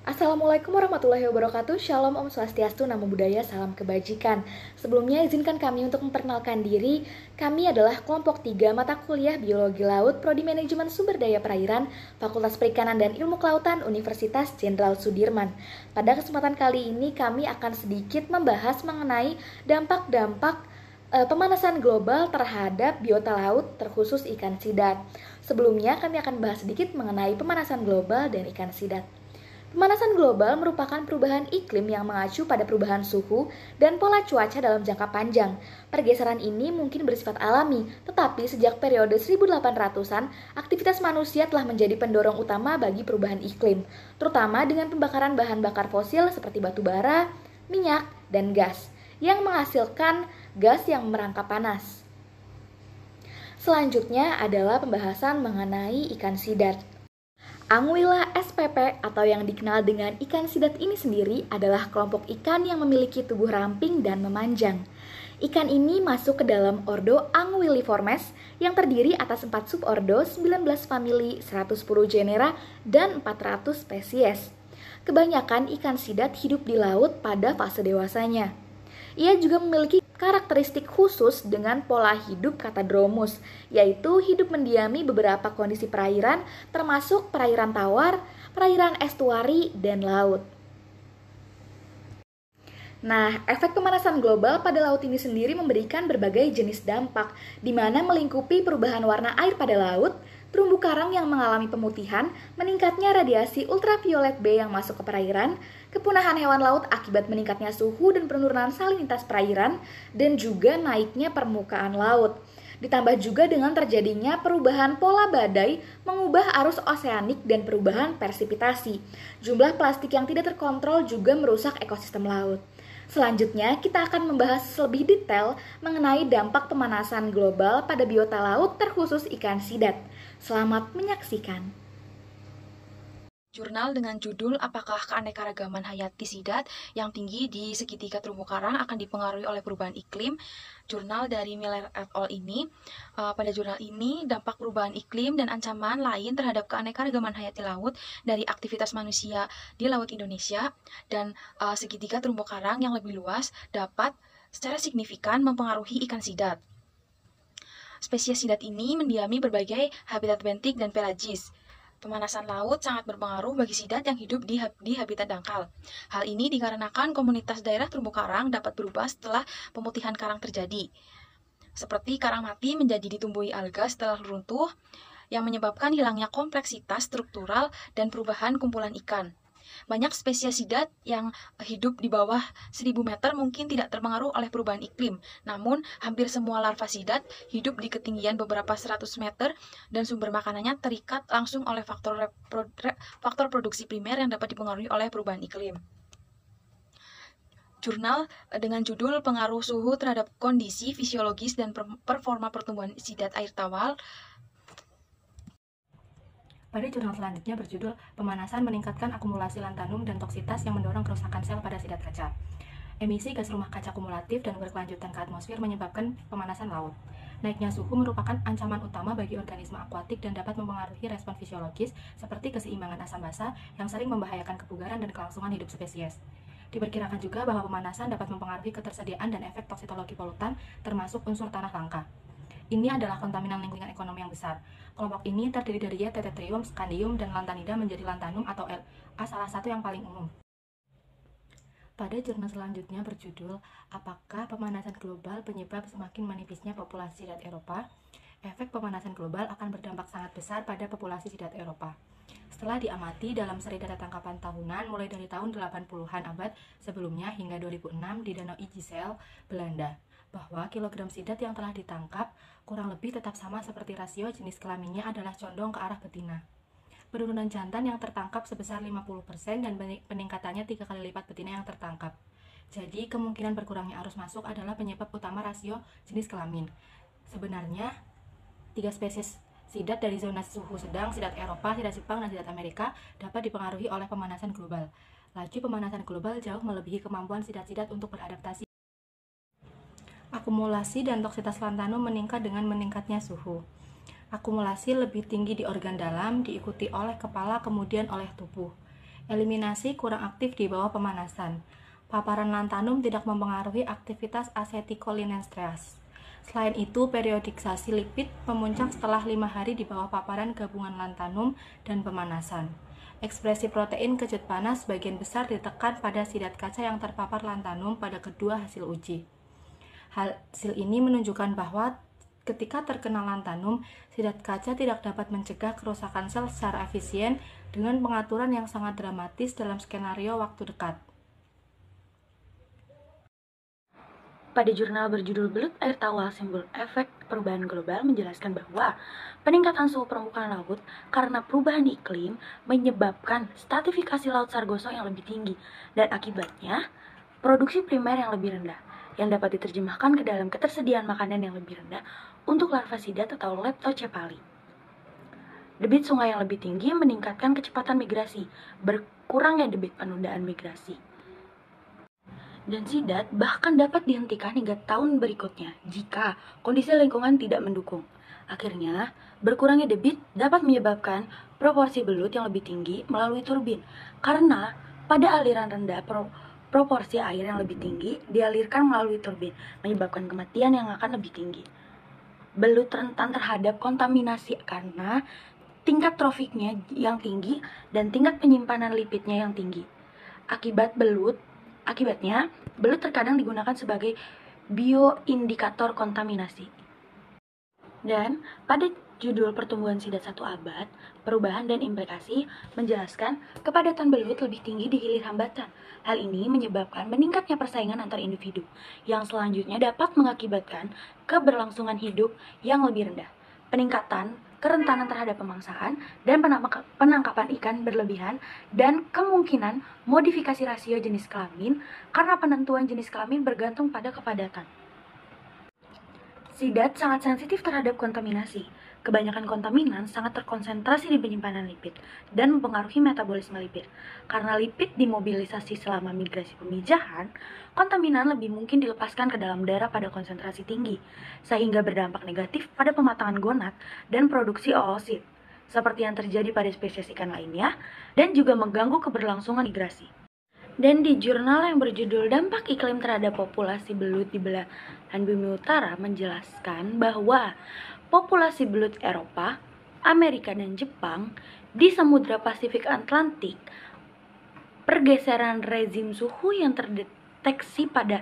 Assalamualaikum warahmatullahi wabarakatuh. Shalom Om Swastiastu, Namo Buddhaya, salam kebajikan. Sebelumnya izinkan kami untuk memperkenalkan diri. Kami adalah kelompok 3 mata kuliah Biologi Laut, Prodi Manajemen Sumber Daya Perairan, Fakultas Perikanan dan Ilmu Kelautan, Universitas Jenderal Sudirman. Pada kesempatan kali ini kami akan sedikit membahas mengenai dampak-dampak pemanasan global terhadap biota laut, terkhusus ikan sidat. Sebelumnya kami akan bahas sedikit mengenai pemanasan global dan ikan sidat. Pemanasan global merupakan perubahan iklim yang mengacu pada perubahan suhu dan pola cuaca dalam jangka panjang. Pergeseran ini mungkin bersifat alami, tetapi sejak periode 1800-an, aktivitas manusia telah menjadi pendorong utama bagi perubahan iklim, terutama dengan pembakaran bahan bakar fosil seperti batu bara, minyak, dan gas, yang menghasilkan gas yang merangkap panas. Selanjutnya adalah pembahasan mengenai ikan sidat. Anguilla spp atau yang dikenal dengan ikan sidat ini sendiri adalah kelompok ikan yang memiliki tubuh ramping dan memanjang. Ikan ini masuk ke dalam ordo Anguilliformes yang terdiri atas 4 subordo, 19 famili, 110 genera, dan 400 spesies. Kebanyakan ikan sidat hidup di laut pada fase dewasanya. Ia juga memiliki karakteristik khusus dengan pola hidup Catadromus, yaitu hidup mendiami beberapa kondisi perairan termasuk perairan tawar, perairan estuari, dan laut. Nah, efek pemanasan global pada laut ini sendiri memberikan berbagai jenis dampak, di mana melingkupi perubahan warna air pada laut, terumbu karang yang mengalami pemutihan, meningkatnya radiasi ultraviolet B yang masuk ke perairan, kepunahan hewan laut akibat meningkatnya suhu dan penurunan salinitas perairan, dan juga naiknya permukaan laut. Ditambah juga dengan terjadinya perubahan pola badai, mengubah arus oseanik dan perubahan persipitasi. Jumlah plastik yang tidak terkontrol juga merusak ekosistem laut. Selanjutnya, kita akan membahas lebih detail mengenai dampak pemanasan global pada biota laut terkhusus ikan sidat. Selamat menyaksikan. Jurnal dengan judul Apakah Keanekaragaman Hayati Sidat yang tinggi di segitiga terumbu karang akan dipengaruhi oleh perubahan iklim? Jurnal dari Miller et al. Ini. Pada jurnal ini, dampak perubahan iklim dan ancaman lain terhadap keanekaragaman hayati laut dari aktivitas manusia di Laut Indonesia dan segitiga terumbu karang yang lebih luas dapat secara signifikan mempengaruhi ikan sidat. Spesies sidat ini mendiami berbagai habitat bentik dan pelagis. Pemanasan laut sangat berpengaruh bagi sidat yang hidup di habitat dangkal. Hal ini dikarenakan komunitas daerah terumbu karang dapat berubah setelah pemutihan karang terjadi. Seperti karang mati menjadi ditumbuhi alga setelah runtuh, yang menyebabkan hilangnya kompleksitas struktural dan perubahan kumpulan ikan. Banyak spesies sidat yang hidup di bawah 1000 meter mungkin tidak terpengaruh oleh perubahan iklim, namun hampir semua larva sidat hidup di ketinggian beberapa 100 meter dan sumber makanannya terikat langsung oleh faktor produksi primer yang dapat dipengaruhi oleh perubahan iklim. Jurnal dengan judul Pengaruh Suhu Terhadap Kondisi Fisiologis dan Performa Pertumbuhan Sidat Air Tawar. Pada jurnal selanjutnya berjudul Pemanasan Meningkatkan Akumulasi Lantanum dan Toksitas yang Mendorong Kerusakan Sel pada Sidat Kaca. Emisi gas rumah kaca kumulatif dan berkelanjutan ke atmosfer menyebabkan pemanasan laut. Naiknya suhu merupakan ancaman utama bagi organisme akuatik dan dapat mempengaruhi respon fisiologis seperti keseimbangan asam basa yang sering membahayakan kebugaran dan kelangsungan hidup spesies. Diperkirakan juga bahwa pemanasan dapat mempengaruhi ketersediaan dan efek toksitologi polutan termasuk unsur tanah langka. Ini adalah kontaminan lingkungan ekonomi yang besar. Kelompok ini terdiri dari Tetratrium, Scandium, dan Lantanida menjadi Lantanum atau LA salah satu yang paling umum. Pada jurnal selanjutnya berjudul Apakah Pemanasan Global Penyebab Semakin Menipisnya Populasi Sidat Eropa? Efek pemanasan global akan berdampak sangat besar pada populasi sidat Eropa. Setelah diamati dalam seri data tangkapan tahunan mulai dari tahun 80-an abad sebelumnya hingga 2006 di Danau Ijsel, Belanda, bahwa kilogram sidat yang telah ditangkap kurang lebih tetap sama seperti rasio jenis kelaminnya adalah condong ke arah betina. Penurunan jantan yang tertangkap sebesar 50% dan peningkatannya 3 kali lipat betina yang tertangkap. Jadi kemungkinan berkurangnya arus masuk adalah penyebab utama rasio jenis kelamin. Sebenarnya 3 spesies sidat dari zona suhu sedang, sidat Eropa, sidat Jepang, dan sidat Amerika dapat dipengaruhi oleh pemanasan global. Laju pemanasan global jauh melebihi kemampuan sidat-sidat untuk beradaptasi. Akumulasi dan toksitas lantanum meningkat dengan meningkatnya suhu. Akumulasi lebih tinggi di organ dalam, diikuti oleh kepala, kemudian oleh tubuh. Eliminasi kurang aktif di bawah pemanasan. Paparan lantanum tidak mempengaruhi aktivitas asetikolinestreas. Selain itu, periodisasi lipid memuncak setelah 5 hari di bawah paparan gabungan lantanum dan pemanasan. Ekspresi protein kejut panas sebagian besar ditekan pada sidat kaca yang terpapar lantanum pada kedua hasil uji. Hasil ini menunjukkan bahwa ketika terkena lantanum, sidat kaca tidak dapat mencegah kerusakan sel secara efisien dengan pengaturan yang sangat dramatis dalam skenario waktu dekat. Pada jurnal berjudul Belut Air Tawar Simbol Efek Perubahan Global menjelaskan bahwa peningkatan suhu permukaan laut karena perubahan iklim menyebabkan stratifikasi laut Sargasso yang lebih tinggi dan akibatnya produksi primer yang lebih rendah yang dapat diterjemahkan ke dalam ketersediaan makanan yang lebih rendah untuk larva sidat atau Leptocephalus. Debit sungai yang lebih tinggi meningkatkan kecepatan migrasi, berkurangnya debit penundaan migrasi. Dan sidat bahkan dapat dihentikan hingga tahun berikutnya jika kondisi lingkungan tidak mendukung. Akhirnya, berkurangnya debit dapat menyebabkan proporsi belut yang lebih tinggi melalui turbin, karena pada aliran rendah proporsi air yang lebih tinggi dialirkan melalui turbin, menyebabkan kematian yang akan lebih tinggi. Belut rentan terhadap kontaminasi karena tingkat trofiknya yang tinggi dan tingkat penyimpanan lipidnya yang tinggi. Akibatnya, belut terkadang digunakan sebagai bioindikator kontaminasi. Dan pada judul Pertumbuhan Sidat 1 Abad, Perubahan dan Implikasi menjelaskan kepadatan belut lebih tinggi di hilir hambatan. Hal ini menyebabkan meningkatnya persaingan antar individu, yang selanjutnya dapat mengakibatkan keberlangsungan hidup yang lebih rendah, peningkatan kerentanan terhadap pemangsaan dan penangkapan ikan berlebihan, dan kemungkinan modifikasi rasio jenis kelamin karena penentuan jenis kelamin bergantung pada kepadatan. Sidat sangat sensitif terhadap kontaminasi. Kebanyakan kontaminan sangat terkonsentrasi di penyimpanan lipid dan mempengaruhi metabolisme lipid. Karena lipid dimobilisasi selama migrasi pemijahan, kontaminan lebih mungkin dilepaskan ke dalam darah pada konsentrasi tinggi, sehingga berdampak negatif pada pematangan gonad dan produksi oosit, seperti yang terjadi pada spesies ikan lainnya, dan juga mengganggu keberlangsungan migrasi. Dan di jurnal yang berjudul Dampak Iklim Terhadap Populasi Belut di Belahan Bumi Utara menjelaskan bahwa populasi belut Eropa, Amerika, dan Jepang di Samudra Pasifik Atlantik, pergeseran rezim suhu yang terdeteksi pada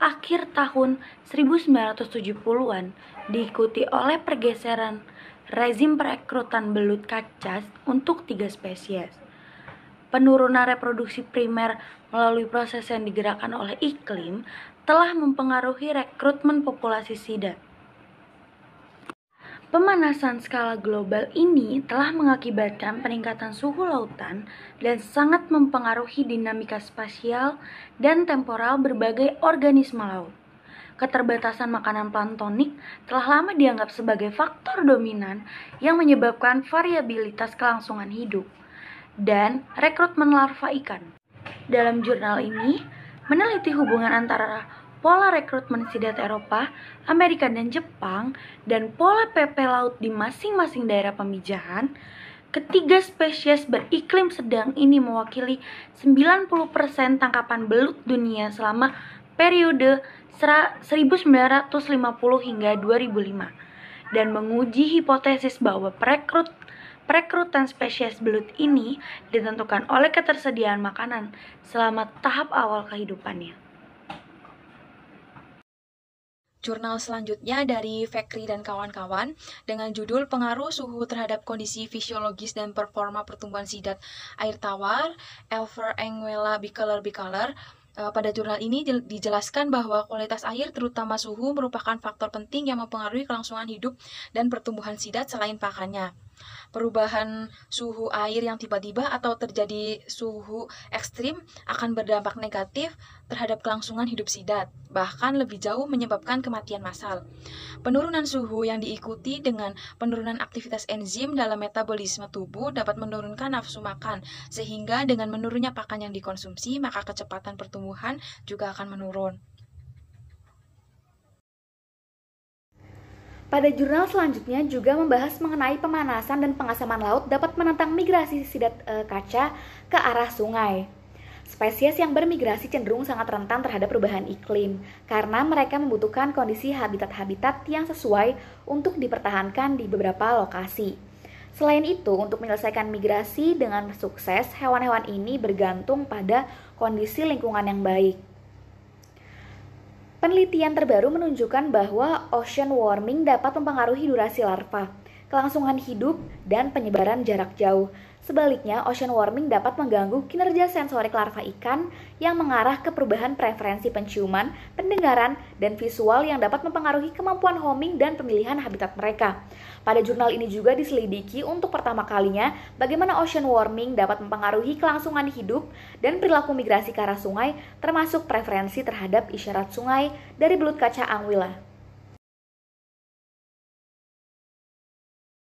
akhir tahun 1970-an diikuti oleh pergeseran rezim perekrutan belut kaca untuk 3 spesies. Penurunan reproduksi primer melalui proses yang digerakkan oleh iklim telah mempengaruhi rekrutmen populasi sidat. Pemanasan skala global ini telah mengakibatkan peningkatan suhu lautan dan sangat mempengaruhi dinamika spasial dan temporal berbagai organisme laut. Keterbatasan makanan planktonik telah lama dianggap sebagai faktor dominan yang menyebabkan variabilitas kelangsungan hidup dan rekrutmen larva ikan. Dalam jurnal ini, meneliti hubungan antara pola rekrutmen sidat Eropa, Amerika, dan Jepang, dan pola PP laut di masing-masing daerah pemijahan. Ketiga spesies beriklim sedang ini mewakili 90% tangkapan belut dunia selama periode 1950 hingga 2005, dan menguji hipotesis bahwa perekrutan spesies belut ini ditentukan oleh ketersediaan makanan selama tahap awal kehidupannya. Jurnal selanjutnya dari Fekri dan kawan-kawan dengan judul Pengaruh Suhu Terhadap Kondisi Fisiologis dan Performa Pertumbuhan Sidat Air Tawar, Elfer Engwela Bikaler. Pada jurnal ini dijelaskan bahwa kualitas air, terutama suhu, merupakan faktor penting yang mempengaruhi kelangsungan hidup dan pertumbuhan sidat selain pakannya. Perubahan suhu air yang tiba-tiba atau terjadi suhu ekstrim akan berdampak negatif terhadap kelangsungan hidup sidat, bahkan lebih jauh menyebabkan kematian massal. Penurunan suhu yang diikuti dengan penurunan aktivitas enzim dalam metabolisme tubuh dapat menurunkan nafsu makan, sehingga dengan menurunnya pakan yang dikonsumsi, maka kecepatan pertumbuhan juga akan menurun. Pada jurnal selanjutnya juga membahas mengenai pemanasan dan pengasaman laut dapat menantang migrasi sidat kaca ke arah sungai. Spesies yang bermigrasi cenderung sangat rentan terhadap perubahan iklim karena mereka membutuhkan kondisi habitat-habitat yang sesuai untuk dipertahankan di beberapa lokasi. Selain itu, untuk menyelesaikan migrasi dengan sukses, hewan-hewan ini bergantung pada kondisi lingkungan yang baik. Penelitian terbaru menunjukkan bahwa ocean warming dapat mempengaruhi durasi larva, kelangsungan hidup, dan penyebaran jarak jauh. Sebaliknya, ocean warming dapat mengganggu kinerja sensorik larva ikan yang mengarah ke perubahan preferensi penciuman, pendengaran, dan visual yang dapat mempengaruhi kemampuan homing dan pemilihan habitat mereka. Pada jurnal ini juga diselidiki untuk pertama kalinya bagaimana ocean warming dapat mempengaruhi kelangsungan hidup dan perilaku migrasi ke arah sungai, termasuk preferensi terhadap isyarat sungai dari belut kaca Anguilla.